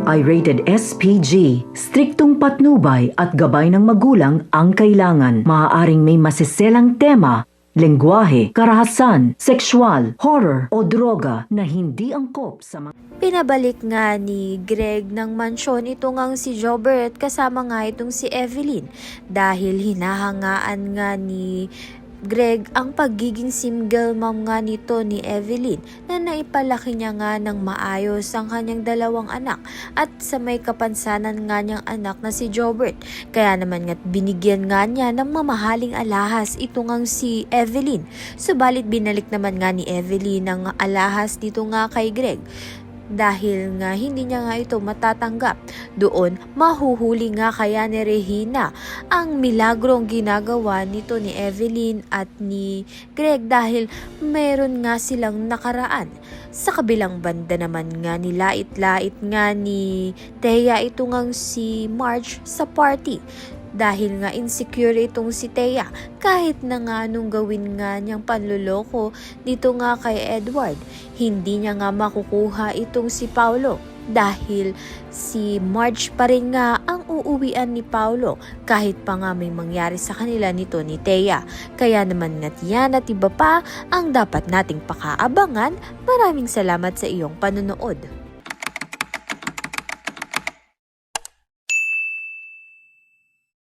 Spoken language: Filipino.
ito ay rated SPG. Striktong patnubay at gabay ng magulang ang kailangan. Maaaring may masiselang tema, lengguwahe, karahasan, sexual, horror o droga na hindi angkop sa mga... Pinabalik nga ni Greg ng mansyon itong ang si Jobert kasama nga itong si Evelyn dahil hinahangaan nga ni Greg ang pagiging single mom nga nito ni Evelyn na naipalaki niya nga ng maayos ang kanyang dalawang anak at sa may kapansanan nga niyang anak na si Jobert. Kaya naman nga't binigyan nga niya ng mamahaling alahas itong ang si Evelyn. Subalit binalik naman nga ni Evelyn ang alahas dito nga kay Greg. Dahil nga hindi niya nga ito matatanggap. Doon, mahuhuli nga kaya ni Regina ang milagrong ginagawa nito ni Evelyn at ni Greg dahil meron nga silang nakaraan. Sa kabilang banda naman nga nilait-lait nga ni Thea itong si Marge sa party. Dahil nga insecure itong si Thea kahit na nga nung gawin nga niyang panluloko dito nga kay Edward, hindi niya nga makukuha itong si Paulo dahil si Marge pa rin nga ang uuwian ni Paulo kahit pa nga may mangyari sa kanila nito ni Thea. Kaya naman nga't yan at iba pa ang dapat nating pakaabangan. Maraming salamat sa iyong panonood.